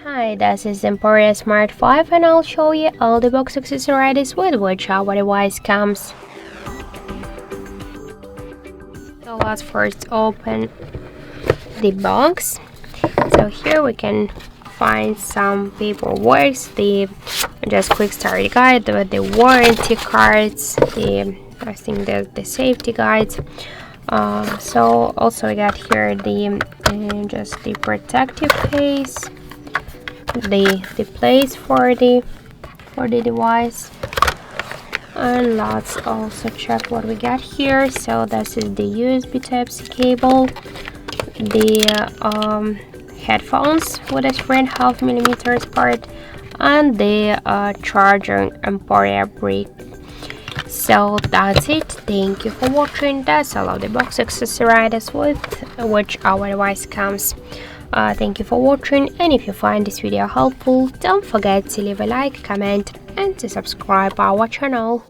Hi, this is EMPORIA Smart 5 and I'll show you all the box accessories with which our device comes. So let's first open the box. So here we can find some paperwork, the just quick start guide with the warranty cards, the safety guides. So also we got here just the protective case, the place for the device, and let's also check what we got here. So this is the USB Type-C cable, the headphones with a 3.5mm part, and the charger EMPORIA brick. So that's it. Thank you for watching. That's all of the box accessories with which our device comes. Thank you for watching, and if you find this video helpful, don't forget to leave a like, comment, and to subscribe our channel.